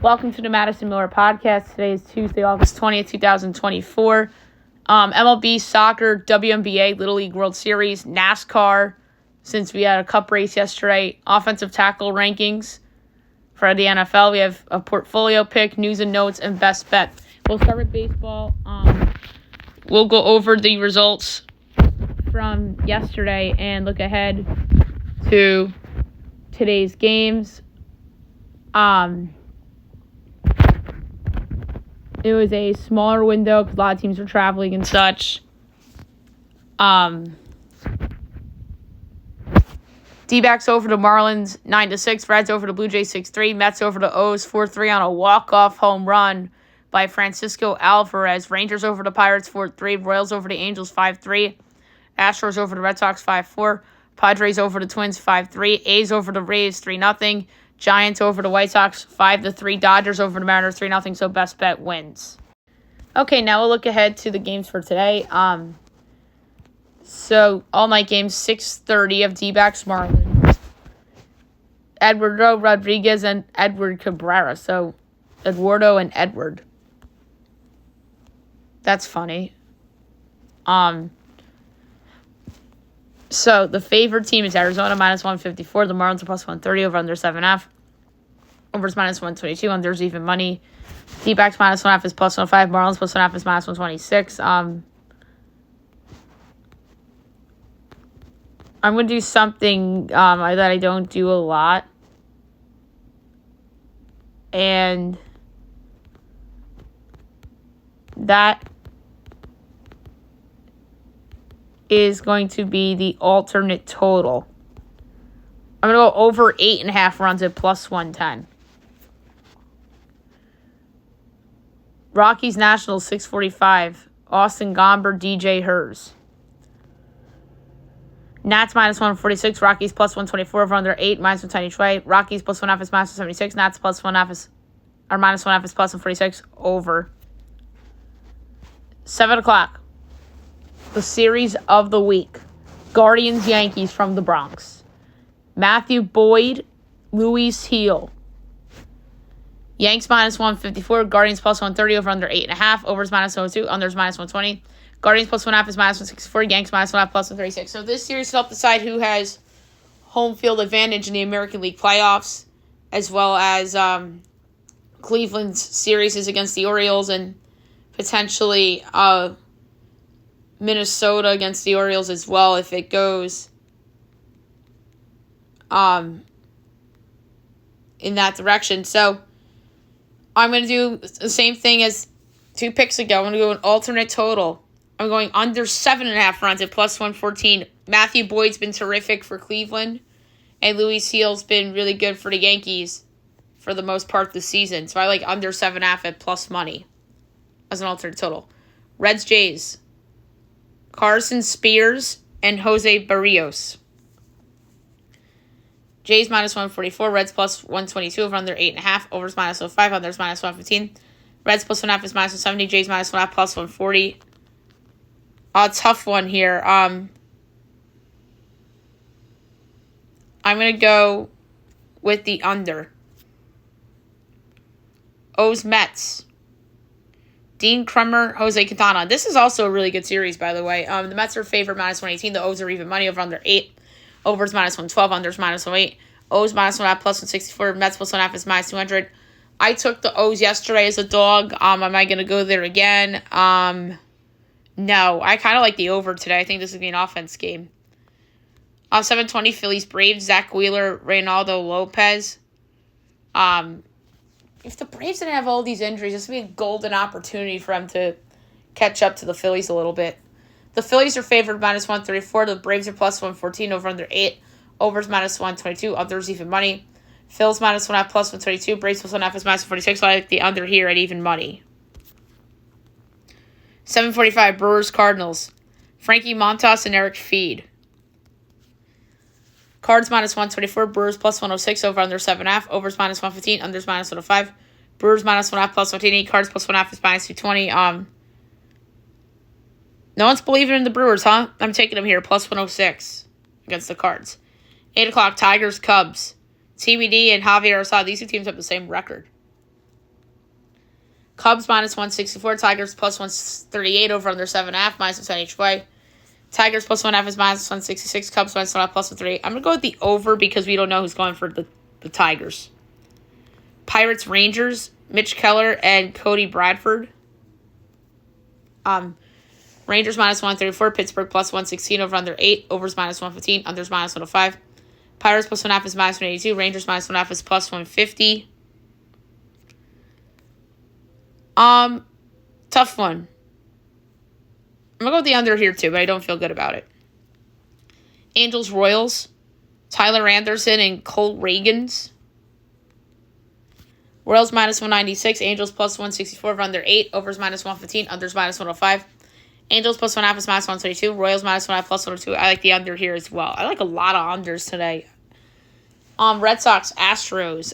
Welcome to the Madison Miller Podcast. Today is Tuesday, August 20th, 2024. MLB, soccer, WNBA, Little League World Series, NASCAR, since we had a cup race yesterday, offensive tackle rankings for the NFL. We have a portfolio pick, news and notes, and best bet. We'll start with baseball. We'll go over the results from yesterday and look ahead to today's games. It was a smaller window because a lot of teams were traveling and such. D-backs over to Marlins 9-6. Reds over to Blue Jays 6-3. Mets over to O's 4-3 on a walk-off home run by Francisco Alvarez. Rangers over to Pirates 4-3. Royals over to Angels 5-3. Astros over to Red Sox 5-4. Padres over to Twins 5-3. A's over to Rays 3-0. Giants over to White Sox 5-3. Dodgers over to Mariners 3-0. So best bet wins. Okay, now we'll look ahead to the games for today. So all night games 6:30 of D-backs Marlins. Eduardo Rodriguez and Edward Cabrera. So Eduardo and Edward. That's funny. So the favorite team is Arizona -154. The Marlins are +130 over under 7.5. Overs -122. Unders even money. D-backs -1.5 is +105. Marlins +1.5 is -126. I'm going to do something that I don't do a lot. And that is going to be the alternate total. I'm going to go over 8.5 runs at +110. Rockies Nationals 645. Austin Gomber, DJ Hers. Nats -146. Rockies +124 over under 8 -110 each way. Rockies +1.5 is -176. Nats +1.5 is -1.5 is +146 over. 7 o'clock. The series of the week. Guardians Yankees from the Bronx. Matthew Boyd, Luis Heel. Yanks -154. Guardians +130 over under 8.5. Overs -102. Unders -120. Guardians +1.5 is -164. Yanks -1.5 +136. So this series will help decide who has home field advantage in the American League playoffs, as well as Cleveland's series is against the Orioles and potentially Minnesota against the Orioles as well if it goes in that direction. So I'm going to do the same thing as 2 picks ago. I'm going to go an alternate total. I'm going under 7.5 runs at +114. Matthew Boyd's been terrific for Cleveland, and Luis Heel's been really good for the Yankees for the most part this season. So I like under 7.5 at plus money as an alternate total. Reds Jays. Carson Spears and Jose Barrios. Jays -144. Reds +122 over under 8.5. Overs -105. Unders -115. Reds +1.5 is -170. Jays -1.5 +140. Tough one here. I'm going to go with the under. O's Mets. Dean Krummer, Jose Quintana. This is also a really good series, by the way. The Mets are favored -118. The O's are even money over under 8. Overs -112. Unders -108. O's -1.5 +164. Mets +1.5 is -200. I took the O's yesterday as a dog. Am I going to go there again? No. I kind of like the over today. I think this is going to be an offense game. 7:20 Phillies Braves. Zach Wheeler, Reynaldo Lopez. If the Braves didn't have all these injuries, this would be a golden opportunity for them to catch up to the Phillies a little bit. The Phillies are favored -134. The Braves are +114 over under 8. Overs -122. Unders even money. Phil's -1.5 +122. Braves +1.5 is -146. So I like the under here at even money. 7:45 Brewers Cardinals. Frankie Montas and Eric Feed. Cards -124. Brewers +106 over under 7.5. Overs -115. Unders -105. Brewers -1.5 +118. Cards +1.5 is -220. No one's believing in the Brewers, huh? I'm taking them here +106 against the Cards. 8 o'clock Tigers Cubs. TBD and Javier Assad. These two teams have the same record. Cubs minus 164. Tigers plus 138 over under 7.5. Minus 110 each way. Tigers plus 1.5 is minus 166. Cubs minus 1.5 plus 138. I'm going to go with the over because we don't know who's going for the Tigers. Pirates Rangers. Mitch Keller and Cody Bradford. Rangers minus 134. Pittsburgh plus 116 over under 8. Overs minus 115. Unders minus 105. Pirates plus 1.5 is minus 182. Rangers minus 1.5 is plus 150. Tough one. I'm going to go with the under here too, but I don't feel good about it. Angels Royals. Tyler Anderson and Cole Ragans. Royals minus 196. Angels plus 164 over under 8. Overs minus 115. Unders minus 105. Angels plus 1.5 is minus 122. Royals minus 1.5 plus 102. I like the under here as well. I like a lot of unders today. Red Sox Astros.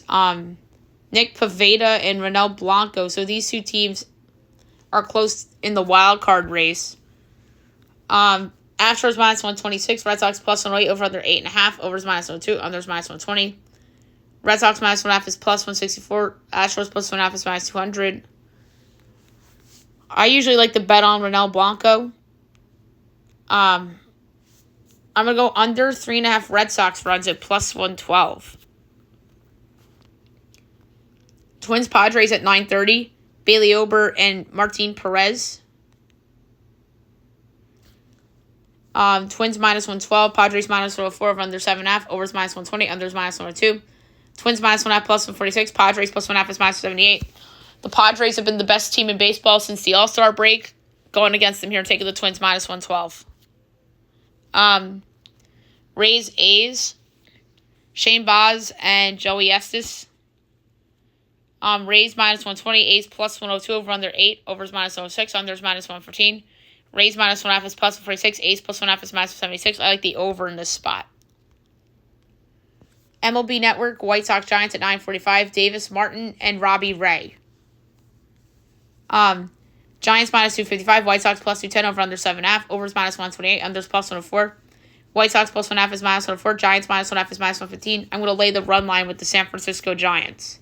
Nick Pivetta and Ronel Blanco. So these two teams are close in the wild card race. Astros minus 126. Red Sox plus 108 over under 8.5. Overs minus 102. Unders minus 120. Red Sox minus 1.5 is plus 164. Astros plus 1.5 is minus 200. I usually like to bet on Ronel Blanco. I'm going to go under 3.5 Red Sox runs at plus 112. Twins Padres at 9:30. Bailey Ober and Martin Perez. Twins minus 112. Padres minus 104 over under 7.5. Overs minus 120. Unders minus 102. Twins minus 1.5 plus 146. Padres plus 1.5 is minus 78. The Padres have been the best team in baseball since the All-Star break. Going against them here and taking the Twins minus 112. Rays A's. Shane Baz and Joey Estes. Rays minus 120. A's plus 102 over under 8. Overs minus 106. Unders minus 115. Rays minus 1.5 is plus 146. A's plus 1.5 is minus 76. I like the over in this spot. MLB Network. White Sox Giants at 9:45. Davis Martin and Robbie Ray. Giants minus 255. White Sox plus 210 over under 7.5. Overs minus 128. Unders plus 104. White Sox plus 1.5 is minus 104. Giants minus 1.5 is minus 115. I'm going to lay the run line with the San Francisco Giants.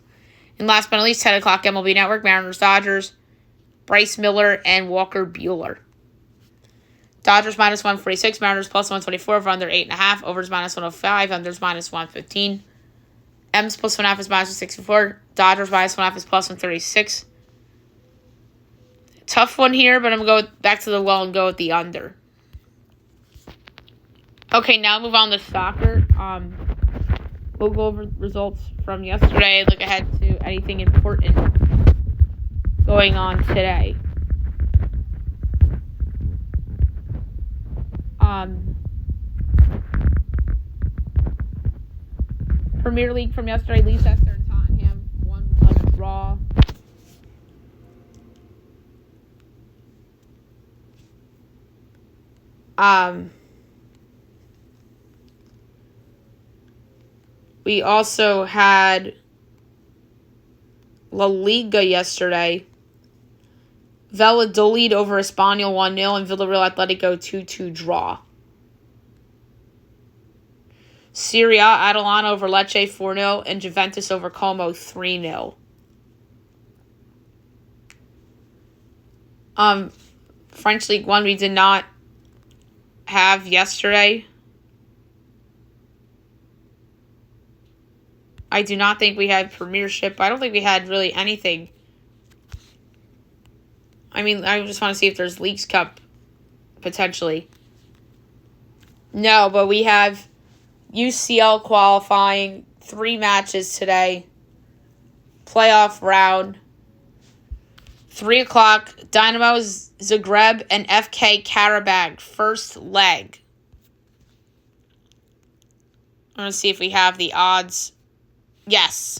And last but not least, 10 o'clock MLB Network. Mariners Dodgers. Bryce Miller and Walker Buehler. Dodgers minus 146. Mariners plus 124 over under 8.5. Overs minus 105. Unders minus 115. M's plus 1.5 is minus 164. Dodgers minus 1.5 is plus 136. Tough one here, but I'm going to go back to the well and go with the under. Okay, now move on to soccer. We'll go over results from yesterday, look ahead to anything important going on today. Premier League from yesterday, Leicester and Tottenham, 1-1 draw. We also had La Liga yesterday. Valladolid over Espanyol 1-0 and Villarreal Atletico 2-2 draw. Serie A, Atalanta over Lecce 4-0 and Juventus over Como 3-0. French League 1 we did not have yesterday. I do not think we had Premiership. I don't think we had really anything. I mean, I just want to see if there's Leagues Cup, potentially. No, but we have UCL qualifying, 3 matches today. Playoff round. 3 o'clock, Dynamo Zagreb and FK Karabag, first leg. I'm going to see if we have the odds. Yes.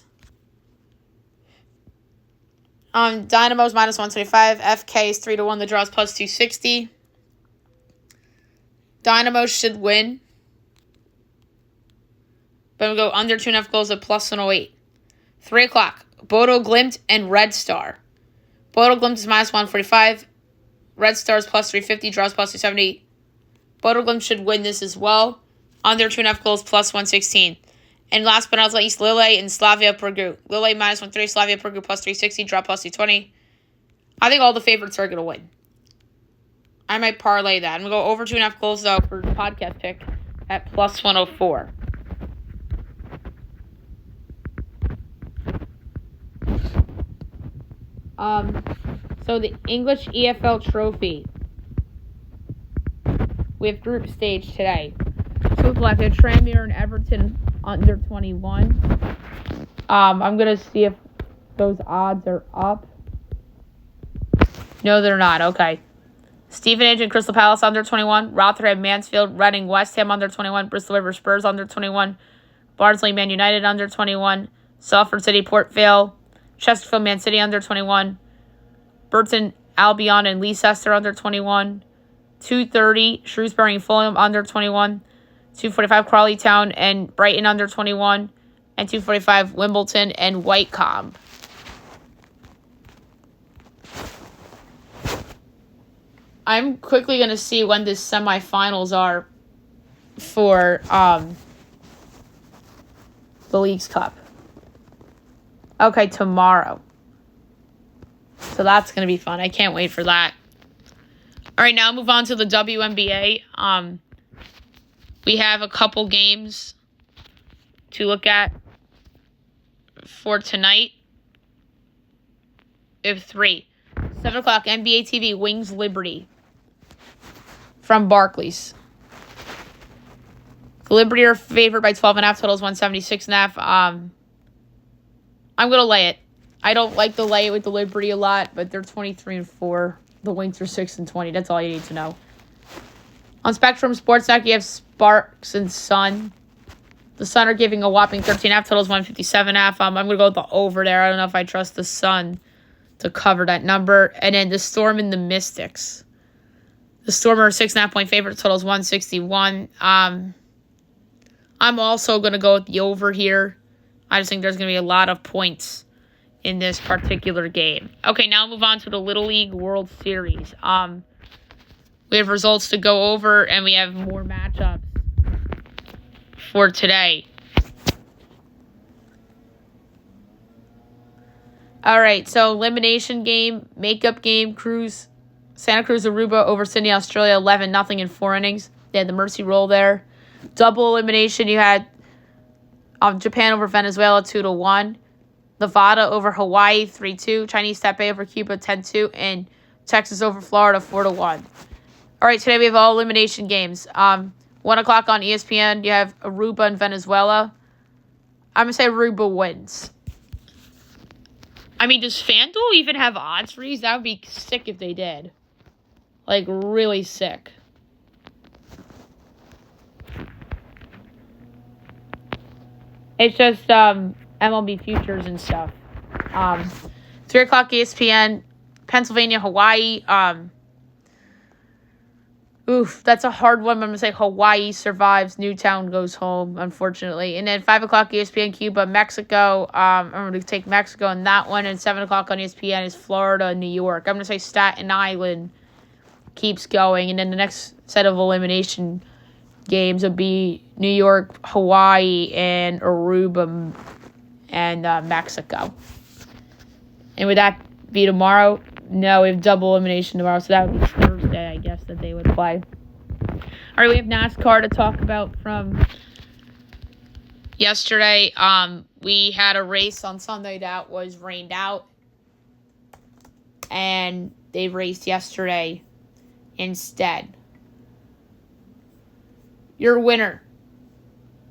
Dynamo's minus 125. FK is 3-1. The draw is plus 260. Dynamo should win. But we'll go under 2.5 goals at plus 108. 3 o'clock. Bodo Glimt and Red Star. Bodo Glimt is minus 145. Red Star is plus 350. Draws plus 270. Bodo Glimt should win this as well. Under 2.5 goals plus 116. And last but not least, Lille and Slavia Prague. Lille minus 130, Slavia Prague plus 360, draw plus 220. I think all the favorites are going to win. I might parlay that. I'm going to go over 2.5 goals, though, for the podcast pick at plus 104. So the English EFL Trophy. We have group stage today. So we have Tranmere and Everton under 21. I'm going to see if those odds are up. No, they're not. Okay. Stevenage and Crystal Palace under 21. Rotherham, Mansfield, Reading, West Ham under 21. Bristol River Spurs under 21. Barnsley, Man United under 21. Salford City, Port Vale. Chesterfield, Man City under 21. Burton, Albion, and Leicester under 21. 2:30, Shrewsbury and Fulham under 21. 2:45, Crawley Town and Brighton under 21. And 2:45, Wimbledon and Wycombe. I'm quickly going to see when the semifinals are for the Leagues Cup. Okay, tomorrow. So that's going to be fun. I can't wait for that. All right, now move on to the WNBA. We have a couple games to look at for tonight. We have 3. 7 o'clock, NBA TV, Wings Liberty from Barclays. The Liberty are favored by 12.5, totals 176.5. I'm going to lay it. I don't like to lay it with the Liberty a lot, but they're 23-4. The Wings are 6-20. That's all you need to know. On Spectrum Sportsnet, you have Sparks and Sun. The Sun are giving a whopping 13.5, totals 157.5. I'm going to go with the over there. I don't know if I trust the Sun to cover that number. And then the Storm and the Mystics. The Storm are 6.5 point favorite, totals 161. I'm also going to go with the over here. I just think there's going to be a lot of points in this particular game. Okay, now move on to the Little League World Series. We have results to go over, and we have more matchups for today. All right, so elimination game, makeup game, Santa Cruz Aruba over Sydney, Australia, 11-0 in 4 innings. They had the mercy roll there. Double elimination, you had Japan over Venezuela, 2-1. Nevada over Hawaii, 3-2. Chinese Taipei over Cuba, 10-2. And Texas over Florida, 4-1. All right, today we have all elimination games. 1 o'clock on ESPN, you have Aruba and Venezuela. I'm going to say Aruba wins. I mean, does FanDuel even have odds for these? That would be sick if they did. Like, really sick. It's just MLB futures and stuff. 3 o'clock ESPN, Pennsylvania, Hawaii. That's a hard one. I'm going to say Hawaii survives. Newtown goes home, unfortunately. And then 5 o'clock ESPN, Cuba, Mexico. I'm going to take Mexico in that one. And 7 o'clock on ESPN is Florida, New York. I'm going to say Staten Island keeps going. And then the next set of elimination games would be New York, Hawaii, and Aruba, and Mexico. And would that be tomorrow? No, we have double elimination tomorrow, so that would be Thursday, I guess, that they would play. All right, we have NASCAR to talk about from yesterday. We had a race on Sunday that was rained out, and they raced yesterday instead. Your winner,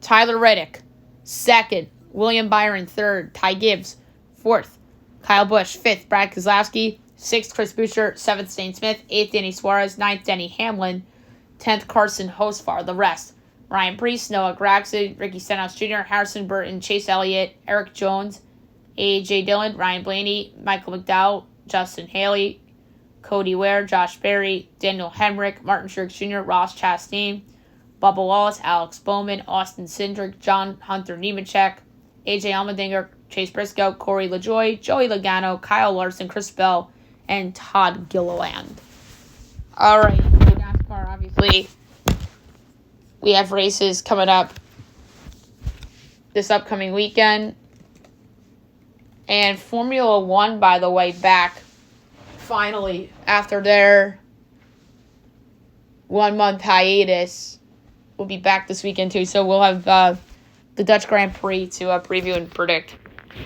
Tyler Reddick. 2nd, William Byron. 3rd, Ty Gibbs. 4th, Kyle Busch. 5th, Brad Keselowski. 6th, Chris Buescher. 7th, Shane Smith. 8th, Danny Suarez. 9th, Denny Hamlin. 10th, Carson Hosfar. The rest, Ryan Preece, Noah Gragson, Ricky Stenhouse Jr., Harrison Burton, Chase Elliott, Eric Jones, A.J. Dillon, Ryan Blaney, Michael McDowell, Justin Haley, Cody Ware, Josh Berry, Daniel Hemrick, Martin Truex Jr., Ross Chastain, Bubba Wallace, Alex Bowman, Austin Cindric, John Hunter Nemechek, A.J. Allmendinger, Chase Briscoe, Corey LaJoie, Joey Logano, Kyle Larson, Chris Bell, and Todd Gilliland. All right, NASCAR, obviously, we have races coming up this upcoming weekend. And Formula One, by the way, back finally, after their 1 month hiatus, will be back this weekend too. So we'll have the Dutch Grand Prix to preview and predict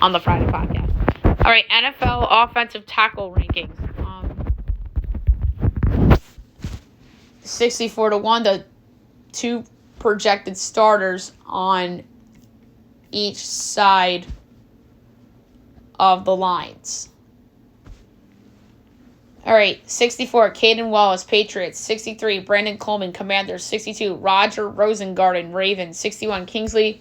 on the Friday podcast. All right, NFL offensive tackle rankings. 64-1, the two projected starters on each side of the lines. All right, 64, Caden Wallace, Patriots. 63, Brandon Coleman, Commanders. 62, Roger Rosengarten, Ravens. 61, Kingsley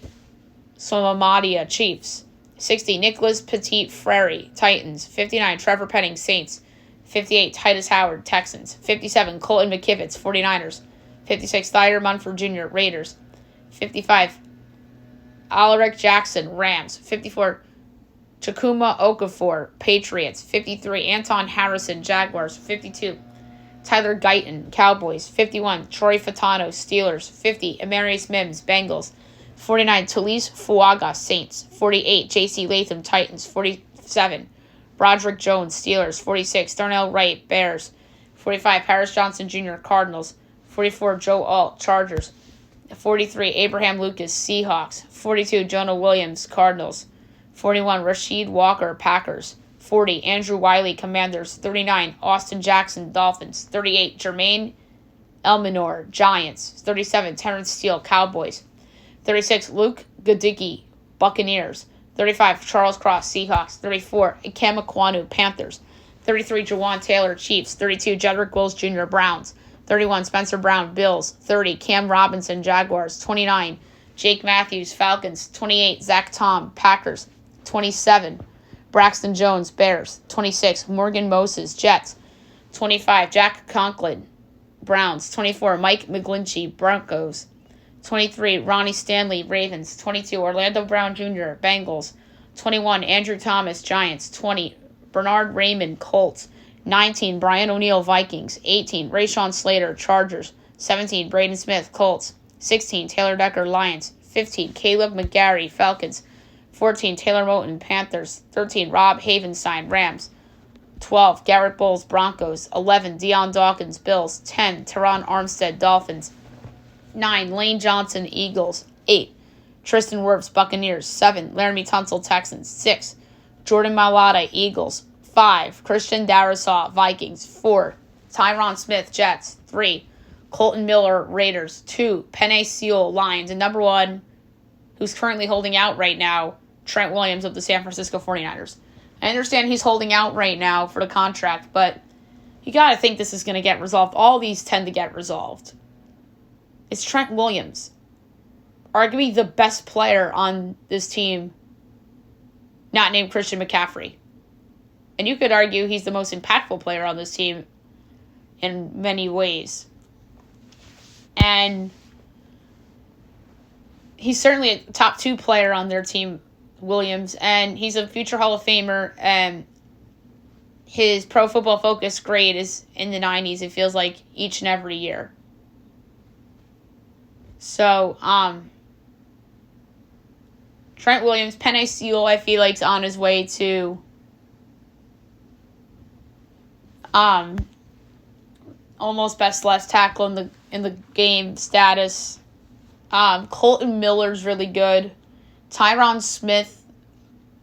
Somamadia, Chiefs. 60, Nicholas Petit-Frere, Titans. 59, Trevor Penning, Saints. 58, Titus Howard, Texans. 57, Colton McKivitz, 49ers. 56, Thayer Munford Jr., Raiders. 55, Alaric Jackson, Rams. 54, Chakuma Okafor, Patriots. 53, Anton Harrison, Jaguars. 52, Tyler Guyton, Cowboys. 51, Troy Fatano, Steelers. 50, Amarius Mims, Bengals. 49, Talise Fuaga, Saints. 48, J.C. Latham, Titans. 47, Broderick Jones, Steelers. 46, Darnell Wright, Bears. 45, Paris Johnson Jr., Cardinals. 44, Joe Alt, Chargers. 43, Abraham Lucas, Seahawks. 42, Jonah Williams, Cardinals. 41, Rasheed Walker, Packers. 40, Andrew Wiley, Commanders. 39, Austin Jackson, Dolphins. 38, Jermaine Elminor, Giants. 37, Terrence Steele, Cowboys. 36, Luke Goodicki, Buccaneers. 35, Charles Cross, Seahawks. 34, Ikem Ekwonu, Panthers. 33, Jawan Taylor, Chiefs. 32, Jedrick Wills Jr., Browns. 31, Spencer Brown, Bills. 30, Cam Robinson, Jaguars. 29, Jake Matthews, Falcons. 28, Zach Tom, Packers. 27, Braxton Jones, Bears. 26, Morgan Moses, Jets. 25, Jack Conklin, Browns. 24, Mike McGlinchey, Broncos. 23, Ronnie Stanley, Ravens. 22, Orlando Brown Jr., Bengals. 21, Andrew Thomas, Giants. 20, Bernard Raymond, Colts. 19, Brian O'Neill, Vikings. 18, Rashawn Slater, Chargers. 17, Braden Smith, Colts. 16, Taylor Decker, Lions. 15, Caleb McGarry, Falcons. 14, Taylor Moton, Panthers. 13, Rob Havenstein, Rams. 12, Garrett Bowles, Broncos. 11, Deion Dawkins, Bills. 10, Teron Armstead, Dolphins. 9, Lane Johnson, Eagles. 8, Tristan Wirfs, Buccaneers. 7, Laramie Tunsil, Texans. 6, Jordan Mailata, Eagles. 5, Christian Darrisaw, Vikings. 4, Tyron Smith, Jets. 3, Colton Miller, Raiders. 2, Penei Sewell, Lions. And number 1, who's currently holding out right now, Trent Williams of the San Francisco 49ers. I understand he's holding out right now for the contract, but you got to think this is going to get resolved. All these tend to get resolved. It's Trent Williams, arguably the best player on this team, not named Christian McCaffrey. And you could argue he's the most impactful player on this team in many ways. And he's certainly a top 2 player on their team, Williams, and he's a future Hall of Famer, and his Pro Football Focus grade is in the 90s, it feels like, each and every year. So, Trent Williams, Penei Sewell, I feel like, is on his way to almost best left tackle in the game status. Colton Miller's really good. Tyron Smith,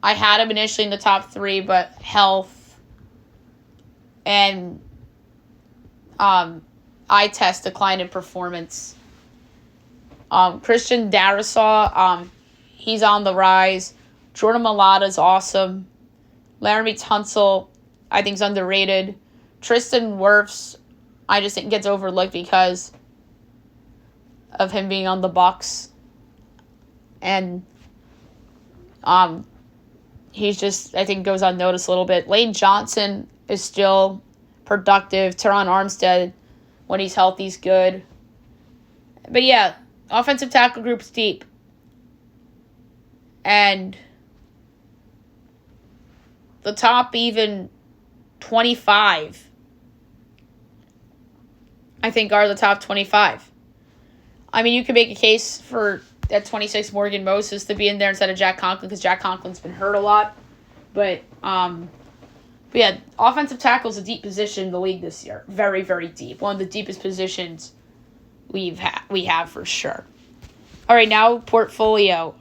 I had him initially in the top 3, but health and eye test decline in performance. Christian Darrisaw, he's on the rise. Jordan Mailata's awesome. Laramie Tunsil, I think, is underrated. Tristan Wirfs, I just think gets overlooked because of him being on the Bucs. And he's just, I think, goes unnoticed a little bit. Lane Johnson is still productive. Teron Armstead, when he's healthy, is good. But yeah, offensive tackle group's deep. And the top even 25, I think, are the top 25. I mean, you could make a case for at 26 Morgan Moses to be in there instead of Jack Conklin, because Jack Conklin's been hurt a lot. But But yeah, offensive tackle is a deep position in the league this year. Very, very deep. One of the deepest positions we have for sure. All right, now portfolio.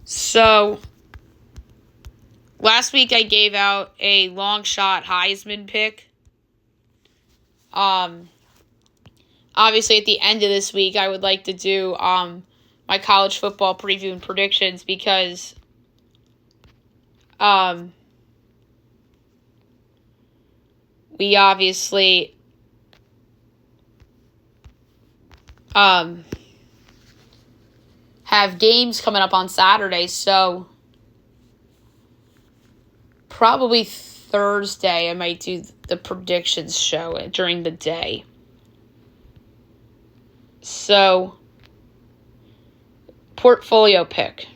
So last week I gave out a long shot Heisman pick. Obviously at the end of this week I would like to do my college football preview and predictions because we obviously have games coming up on Saturday, so probably Thursday I might do the predictions show during the day. So, portfolio pick.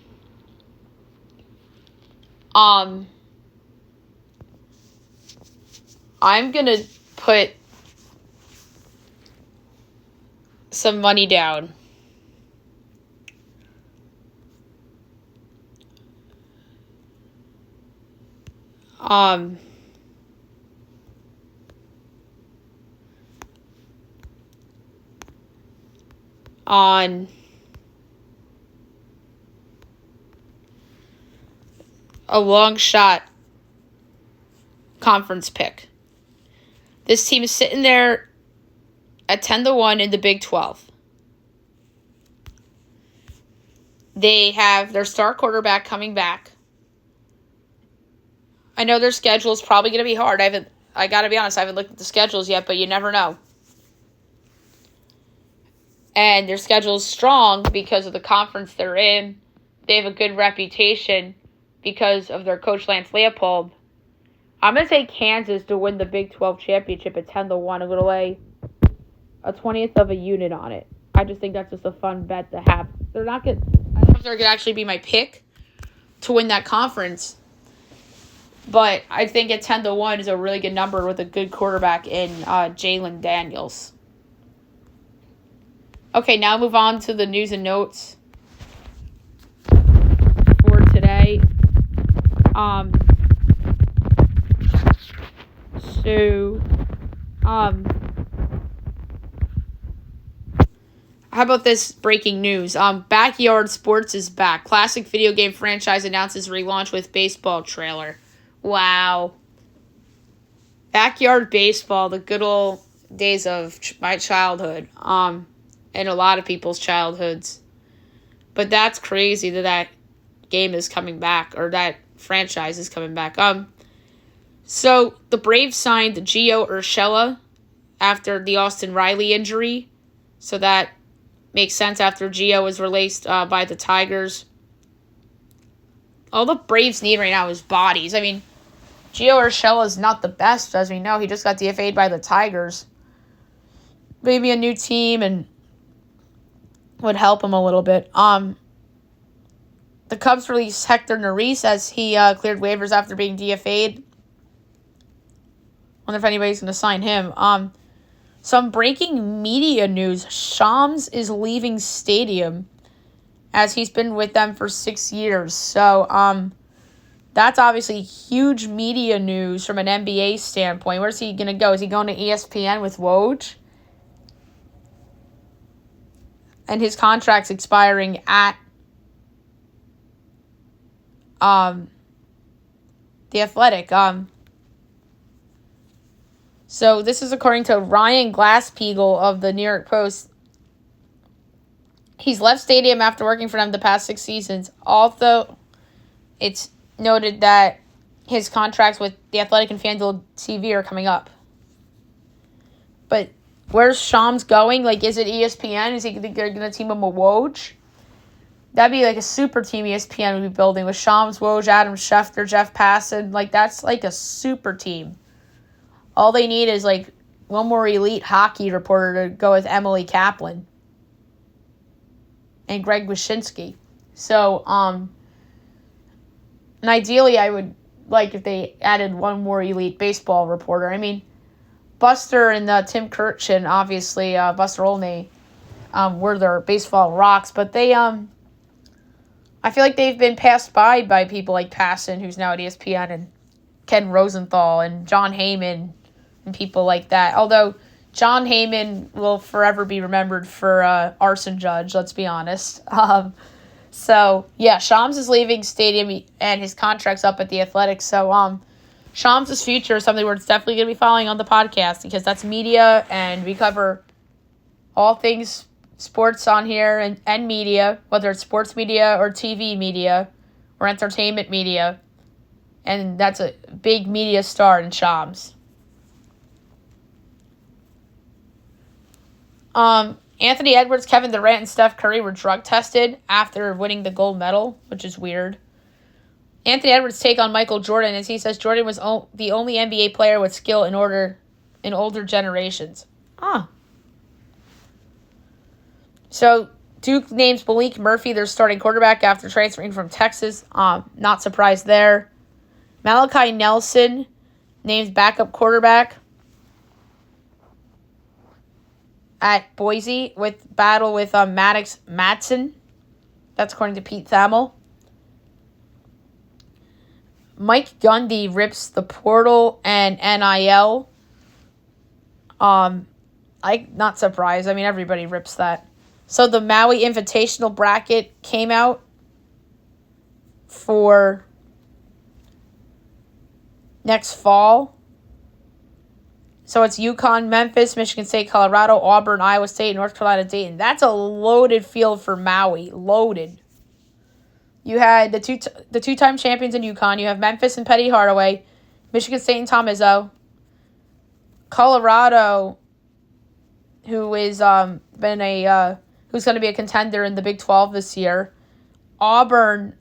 I'm going to put some money down on a long shot conference pick. This team is sitting there at 10-1 in the Big 12. They have their star quarterback coming back. I know their schedule is probably going to be hard. I got to be honest, I haven't looked at the schedules yet, but you never know. And their schedule is strong because of the conference they're in. They have a good reputation because of their coach, Lance Leopold. I'm going to take Kansas to win the Big 12 championship at 10-1. I'm going to lay a 20th of a unit on it. I just think that's just a fun bet to have. I don't know if they're going to actually be my pick to win that conference. But I think at 10-1 is a really good number with a good quarterback in Jalen Daniels. Okay, now move on to the news and notes for today. How about this breaking news? Backyard Sports is back. Classic video game franchise announces relaunch with baseball trailer. Wow. Backyard baseball, the good old days of my childhood, and a lot of people's childhoods. But that's crazy that game is coming back, or that franchise is coming back. So the Braves signed Gio Urshela after the Austin Riley injury. So that makes sense after Gio was released by the Tigers. All the Braves need right now is bodies. I mean, Gio Urshela is not the best, as we know. He just got DFA'd by the Tigers. Maybe a new team and would help him a little bit. The Cubs released Hector Neris as he cleared waivers after being DFA'd. Wonder if anybody's going to sign him. Some breaking media news. Shams is leaving Stadium as he's been with them for 6 years. So, that's obviously huge media news from an NBA standpoint. Where's he going to go? Is he going to ESPN with Woj? And his contract's expiring at The Athletic. So this is according to Ryan Glass-Steagall of the New York Post. He's left Stadium after working for them the past 6 seasons. Although it's noted that his contracts with The Athletic and FanDuel TV are coming up. But where's Shams going? Like, is it ESPN? Is he going to team him with Woj? That'd be like a super team ESPN would be building with Shams, Woj, Adam Schefter, Jeff Passan. Like, that's like a super team. All they need is like one more elite hockey reporter to go with Emily Kaplan and Greg Wyshynski. So, and ideally I would like if they added one more elite baseball reporter. I mean, Buster and Tim Kurkjian, obviously, Buster Olney, were their baseball rocks, but they, I feel like they've been passed by people like Passan, who's now at ESPN, and Ken Rosenthal and John Heyman and people like that. Although John Heyman will forever be remembered for arson judge, let's be honest. Shams is leaving Stadium and his contract's up at the Athletics. So Shams' future is something we're definitely going to be following on the podcast because that's media and we cover all things sports on here and media, whether it's sports media or TV media or entertainment media. And that's a big media star in Shams. Anthony Edwards, Kevin Durant, and Steph Curry were drug tested after winning the gold medal, which is weird. Anthony Edwards' take on Michael Jordan is he says Jordan was the only NBA player with skill in older generations. So Duke names Malik Murphy their starting quarterback after transferring from Texas. Not surprised there. Malachi Nelson named backup quarterback at Boise with battle with Maddox Madsen. That's according to Pete Thamel. Mike Gundy rips the portal and NIL. I'm not surprised. I mean, everybody rips that. So the Maui Invitational bracket came out for next fall. So it's UConn, Memphis, Michigan State, Colorado, Auburn, Iowa State, North Carolina, Dayton. That's a loaded field for Maui. Loaded. You had the two-time champions in UConn. You have Memphis and Petty Hardaway, Michigan State and Tom Izzo, Colorado, who is who's going to be a contender in the Big 12 this year, Auburn,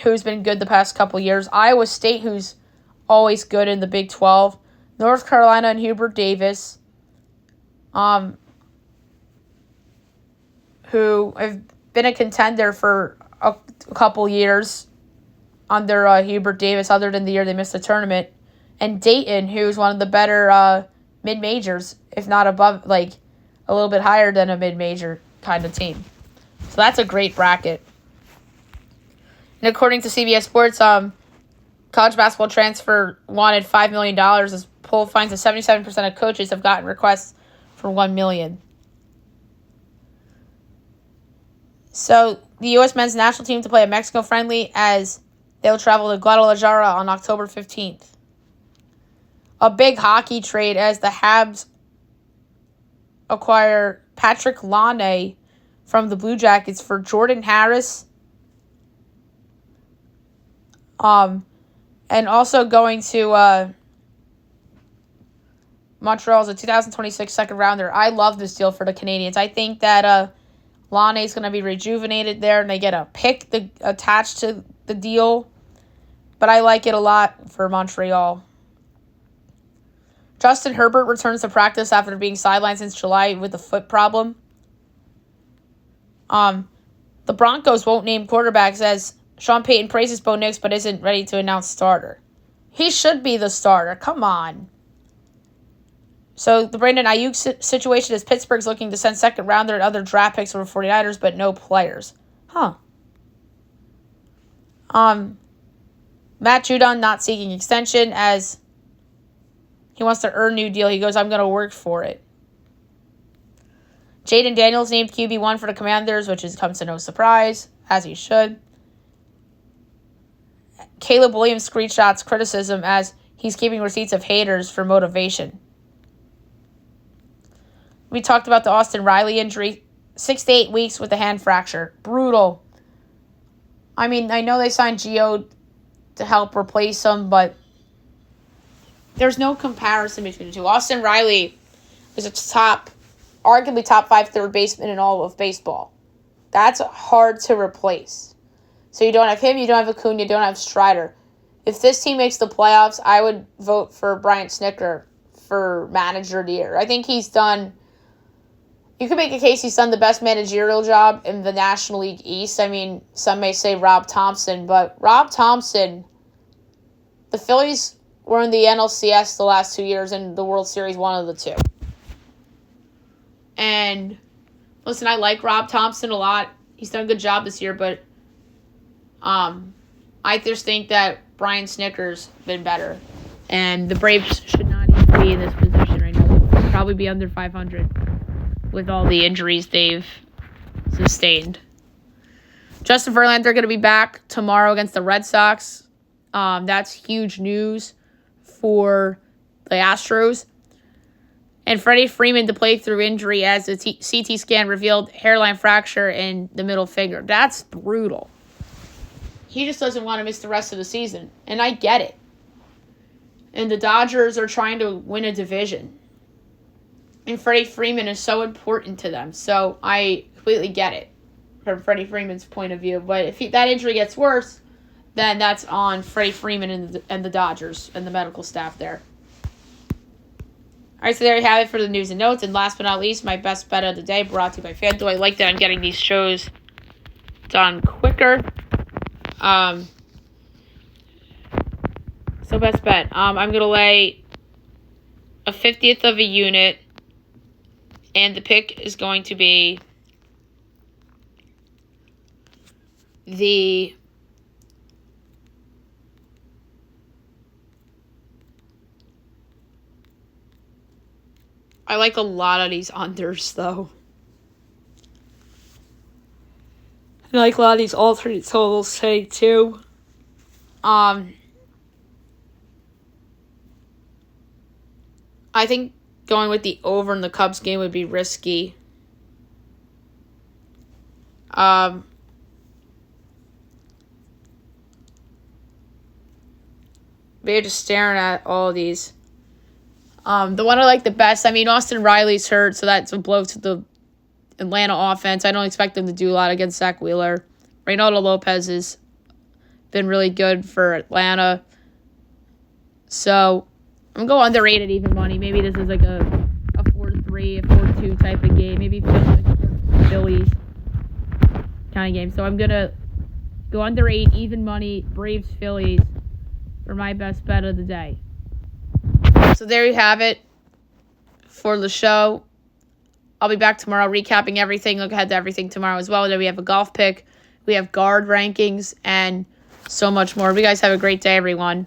who's been good the past couple years, Iowa State, who's always good in the Big 12, North Carolina and Hubert Davis, who have been a contender for a couple years under Hubert Davis, other than the year they missed the tournament, and Dayton, who's one of the better mid-majors, if not above, like a little bit higher than a mid-major kind of team. So that's a great bracket. And according to CBS Sports, college basketball transfer wanted $5 million. This poll finds that 77% of coaches have gotten requests for $1 million. So the U.S. men's national team to play a Mexico friendly as they'll travel to Guadalajara on October 15th. A big hockey trade as the Habs acquire Patrick Laine from the Blue Jackets for Jordan Harris. And also going to Montreal as a 2026 second rounder. I love this deal for the Canadians. I think that Laine is going to be rejuvenated there, and they get a pick attached to the deal. But I like it a lot for Montreal. Justin Herbert returns to practice after being sidelined since July with a foot problem. The Broncos won't name quarterbacks as Sean Payton praises Bo Nix but isn't ready to announce starter. He should be the starter. Come on. So the Brandon Ayuk situation is Pittsburgh's looking to send second rounder and other draft picks over 49ers, but no players. Matt Judon not seeking extension as he wants to earn new deal. He goes, I'm going to work for it. Jaden Daniels named QB1 for the Commanders, which comes to no surprise, as he should. Caleb Williams screenshots criticism as he's keeping receipts of haters for motivation. We talked about the Austin Riley injury. 6 to 8 weeks with a hand fracture. Brutal. I mean, I know they signed Gio to help replace him, but there's no comparison between the two. Austin Riley is arguably top 5 third baseman in all of baseball. That's hard to replace. So you don't have him, you don't have Acuna, you don't have Strider. If this team makes the playoffs, I would vote for Brian Snitker for manager of the year. I think he's done... You could make a case he's done the best managerial job in the National League East. I mean, some may say Rob Thompson, but Rob Thompson, the Phillies were in the NLCS the last 2 years and the World Series, one of the two. And listen, I like Rob Thompson a lot. He's done a good job this year, but I just think that Brian Snitker's been better. And the Braves should not even be in this position right now. They'll probably be under 500 with all the injuries they've sustained. Justin Verlander going to be back tomorrow against the Red Sox. That's huge news for the Astros. And Freddie Freeman to play through injury as the CT scan revealed hairline fracture in the middle finger. That's brutal. He just doesn't want to miss the rest of the season. And I get it. And the Dodgers are trying to win a division. And Freddie Freeman is so important to them. So I completely get it from Freddie Freeman's point of view. But if that injury gets worse, then that's on Freddie Freeman and the Dodgers and the medical staff there. All right, so there you have it for the news and notes. And last but not least, my best bet of the day brought to you by FanDuel. I like that I'm getting these shows done quicker. So best bet. I'm going to lay a 50th of a unit. And the pick is going to be I like a lot of these unders, though. I like a lot of these alternate totals today, too. I think going with the over in the Cubs game would be risky. They're just staring at all of these. The one I like the best, Austin Riley's hurt, so that's a blow to the Atlanta offense. I don't expect them to do a lot against Zach Wheeler. Reynaldo Lopez has been really good for Atlanta. So I'm going to go underrated even money. Maybe this is like a 4-3, a 4-2 type of game. Maybe Phillies kind of game. So I'm going to go under 8, even money, Braves, Phillies for my best bet of the day. So there you have it for the show. I'll be back tomorrow recapping everything. Look ahead to everything tomorrow as well. Then we have a golf pick. We have guard rankings and so much more. You guys have a great day, everyone.